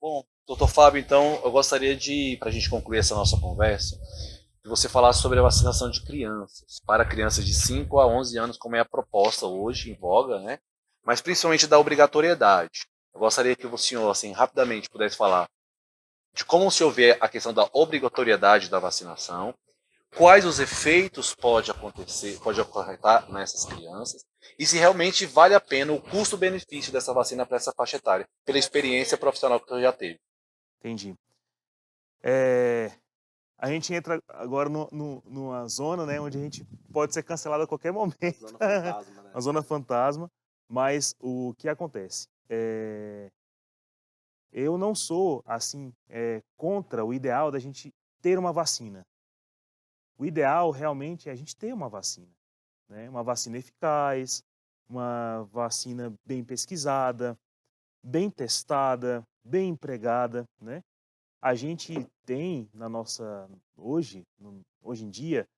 Bom, doutor Fábio, então eu gostaria de, para a gente concluir essa nossa conversa, que você falasse sobre a vacinação de crianças, para crianças de 5 a 11 anos, como é a proposta hoje em voga, né? Mas principalmente da obrigatoriedade. Eu gostaria que o senhor, assim, rapidamente pudesse falar de como o senhor vê a questão da obrigatoriedade da vacinação, quais os efeitos pode acarretar nessas crianças, e se realmente vale a pena o custo-benefício dessa vacina para essa faixa etária, pela experiência profissional que o senhor já teve. Entendi. É, a gente entra agora numa zona, né, onde a gente pode ser cancelado a qualquer momento. Zona fantasma, né? Uma zona fantasma, mas o que acontece? Eu não sou, assim, contra o ideal da gente ter uma vacina. O ideal realmente é a gente ter uma vacina, né? Uma vacina eficaz, uma vacina bem pesquisada, bem testada, bem empregada, né? A gente tem na nossa hoje em dia,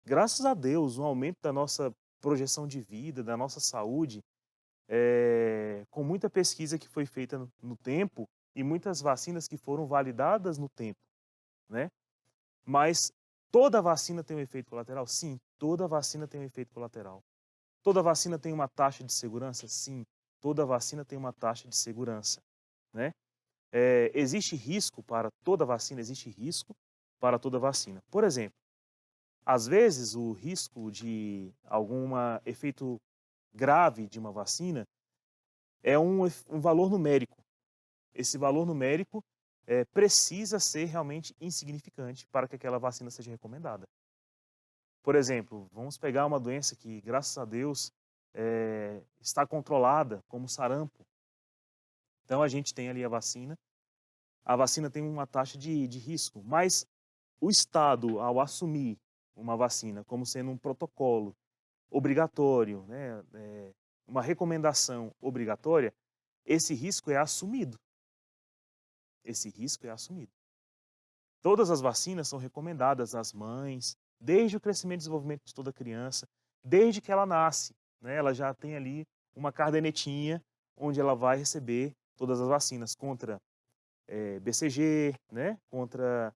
graças a Deus, um aumento da nossa projeção de vida, da nossa saúde, com muita pesquisa que foi feita no tempo e muitas vacinas que foram validadas no tempo, né. Mas toda vacina tem um efeito colateral? Sim, toda vacina tem um efeito colateral. Toda vacina tem uma taxa de segurança? Sim, toda vacina tem uma taxa de segurança, né. Existe risco para toda vacina? Existe risco para toda vacina. Por exemplo, às vezes o risco de algum efeito grave de uma vacina é um valor numérico. Esse valor numérico precisa ser realmente insignificante para que aquela vacina seja recomendada. Por exemplo, vamos pegar uma doença que, graças a Deus, está controlada, como o sarampo. Então a gente tem ali a vacina tem uma taxa de risco, mas o Estado, ao assumir uma vacina como sendo um protocolo obrigatório, né, uma recomendação obrigatória, esse risco é assumido. Esse risco é assumido. Todas as vacinas são recomendadas às mães, desde o crescimento e desenvolvimento de toda criança, desde que ela nasce, né, ela já tem ali uma cadernetinha onde ela vai receber todas as vacinas contra BCG, né, contra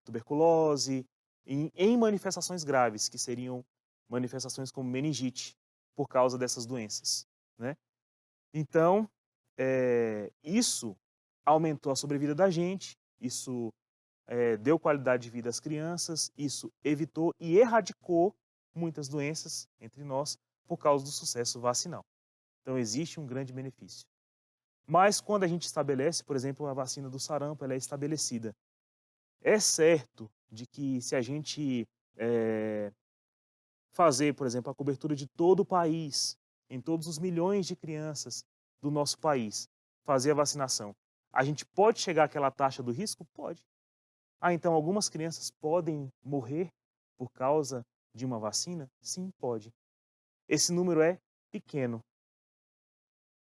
tuberculose, em manifestações graves, que seriam manifestações como meningite, por causa dessas doenças, né. Então, isso aumentou a sobrevida da gente, isso deu qualidade de vida às crianças, isso evitou e erradicou muitas doenças entre nós por causa do sucesso vacinal. Então existe um grande benefício. Mas quando a gente estabelece, por exemplo, a vacina do sarampo, ela é estabelecida. É certo de que se a gente fazer, por exemplo, a cobertura de todo o país, em todos os milhões de crianças do nosso país, fazer a vacinação, a gente pode chegar àquela taxa do risco? Pode. Ah, então algumas crianças podem morrer por causa de uma vacina? Sim, pode. Esse número é pequeno.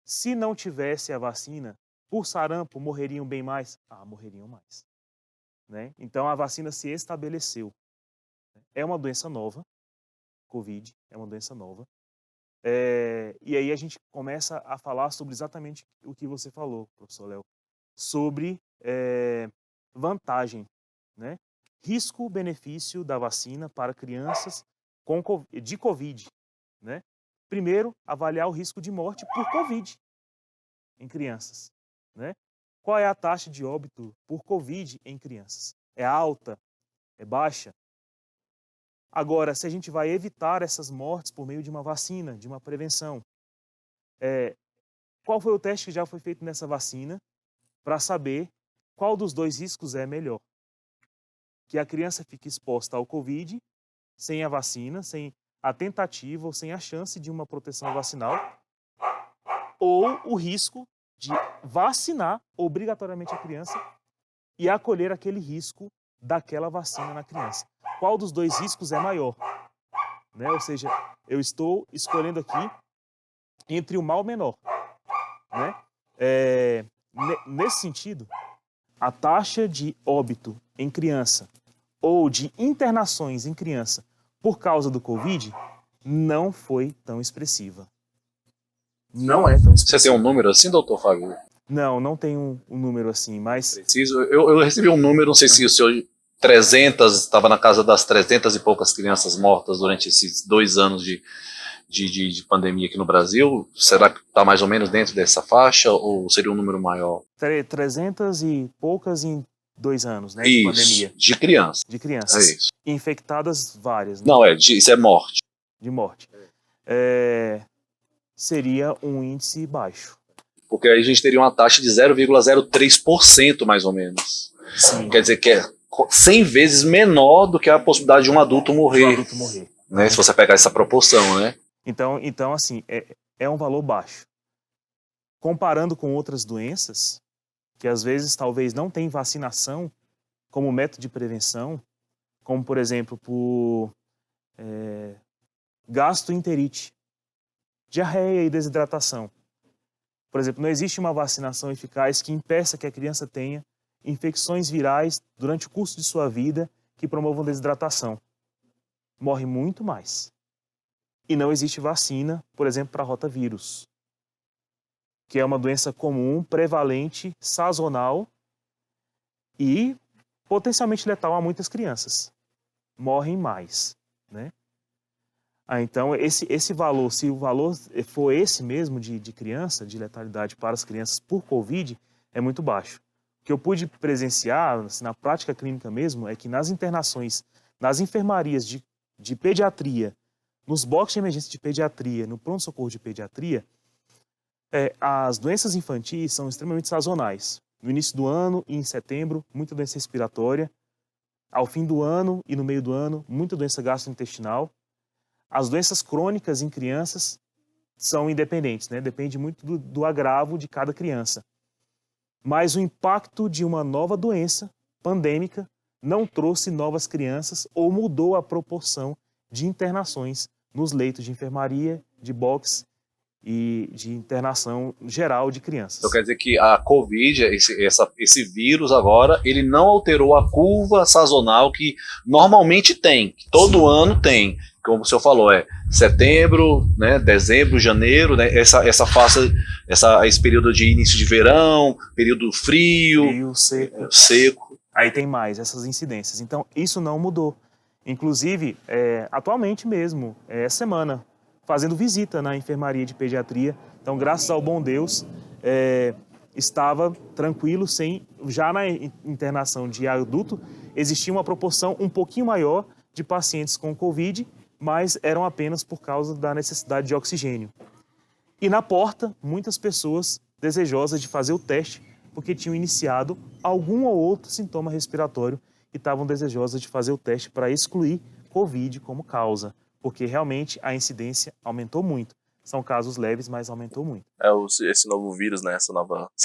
Se não tivesse a vacina, por sarampo morreriam bem mais? Ah, morreriam mais, né? Então a vacina se estabeleceu. É uma doença nova, Covid, é uma doença nova. E aí a gente começa a falar sobre exatamente o que você falou, professor Léo, sobre vantagem, né? Risco-benefício da vacina para crianças de Covid, né? Primeiro, avaliar o risco de morte por Covid em crianças, né? Qual é a taxa de óbito por Covid em crianças? É alta? É baixa? Agora, se a gente vai evitar essas mortes por meio de uma vacina, de uma prevenção, qual foi o teste que já foi feito nessa vacina para saber qual dos dois riscos é melhor? Que a criança fique exposta ao Covid sem a vacina, sem a tentativa ou sem a chance de uma proteção vacinal, ou o risco de vacinar obrigatoriamente a criança e acolher aquele risco daquela vacina na criança. Qual dos dois riscos é maior? Né? Ou seja, eu estou escolhendo aqui entre o mal menor. Né? Nesse sentido, a taxa de óbito em criança ou de internações em criança por causa do Covid não foi tão expressiva. Não é tão Você tem um expressiva. número assim, doutor Fábio? Não tem um número assim, mas Preciso. Eu recebi um número, não sei se o senhor 300, estava na casa das 300 e poucas crianças mortas durante esses 2 anos de pandemia aqui no Brasil. Será que está mais ou menos dentro dessa faixa ou seria um número maior? 300 e poucas em 2 anos, né, de Isso, pandemia, de criança. de É crianças. isso. Infectadas várias, né, Não, isso é morte. de morte. É, seria um índice baixo. Porque aí a gente teria uma taxa de 0,03% mais ou menos. Sim, Quer dizer que é 100 vezes menor do que a possibilidade de um adulto de morrer. um adulto morrer. Né, se você pegar essa proporção, né? Então assim, é um valor baixo. Comparando com outras doenças, que às vezes talvez não tem vacinação como método de prevenção, como por exemplo por gastroenterite, diarreia e desidratação. Por exemplo, não existe uma vacinação eficaz que impeça que a criança tenha infecções virais durante o curso de sua vida que promovam desidratação. Morre muito mais. E não existe vacina, por exemplo, para rotavírus, que é uma doença comum, prevalente, sazonal e potencialmente letal a muitas crianças. Morrem mais, né? Então, esse valor, se o valor for esse mesmo de criança, de letalidade para as crianças por Covid, é muito baixo. O que eu pude presenciar, assim, na prática clínica mesmo, é que nas internações, nas enfermarias de pediatria, nos boxes de emergência de pediatria, no pronto-socorro de pediatria, as doenças infantis são extremamente sazonais. No início do ano e em setembro, muita doença respiratória. Ao fim do ano e no meio do ano, muita doença gastrointestinal. As doenças crônicas em crianças são independentes, né? Depende muito do agravo de cada criança. Mas o impacto de uma nova doença pandêmica não trouxe novas crianças ou mudou a proporção de internações nos leitos de enfermaria, de box e de internação geral de crianças. Então quer dizer que a Covid, esse vírus agora, ele não alterou a curva sazonal que normalmente tem, que todo ano tem. Como o senhor falou, setembro, né, dezembro, janeiro, né, essa fase, esse período de início de verão, período frio, seco. Aí tem mais essas incidências. Então, isso não mudou. Inclusive, atualmente mesmo, essa semana, fazendo visita na enfermaria de pediatria. Então, graças ao bom Deus, estava tranquilo, já na internação de adulto, existia uma proporção um pouquinho maior de pacientes com Covid, mas eram apenas por causa da necessidade de oxigênio. E na porta, muitas pessoas desejosas de fazer o teste, porque tinham iniciado algum ou outro sintoma respiratório e estavam desejosas de fazer o teste para excluir Covid como causa, porque realmente a incidência aumentou muito. São casos leves, mas aumentou muito. Esse novo vírus, né? Essa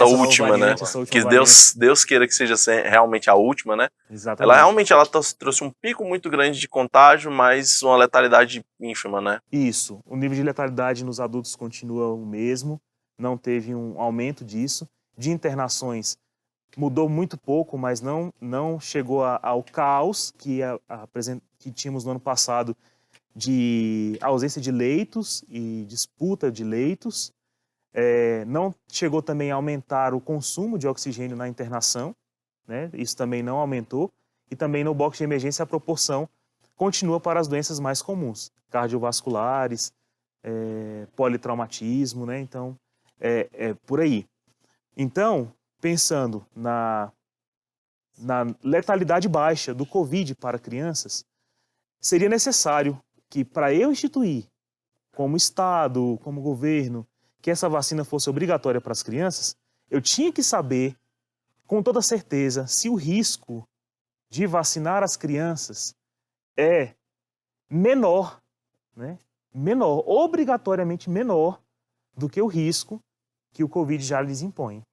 última variante, né? Essa última Que variante. Deus queira que seja realmente a última, né? Exatamente. Ela trouxe um pico muito grande de contágio, mas uma letalidade ínfima, né? Isso. O nível de letalidade nos adultos continua o mesmo, não teve um aumento disso. De internações mudou muito pouco, mas não chegou ao caos que tínhamos no ano passado, de ausência de leitos e disputa de leitos. Não chegou também a aumentar o consumo de oxigênio na internação, né? Isso também não aumentou. E também no box de emergência a proporção continua para as doenças mais comuns, cardiovasculares, politraumatismo, né? Então, por aí. Então, pensando na letalidade baixa do Covid para crianças, seria necessário que, para eu instituir, como Estado, como governo, que essa vacina fosse obrigatória para as crianças, eu tinha que saber, com toda certeza, se o risco de vacinar as crianças é menor, né? Obrigatoriamente menor do que o risco que o Covid já lhes impõe.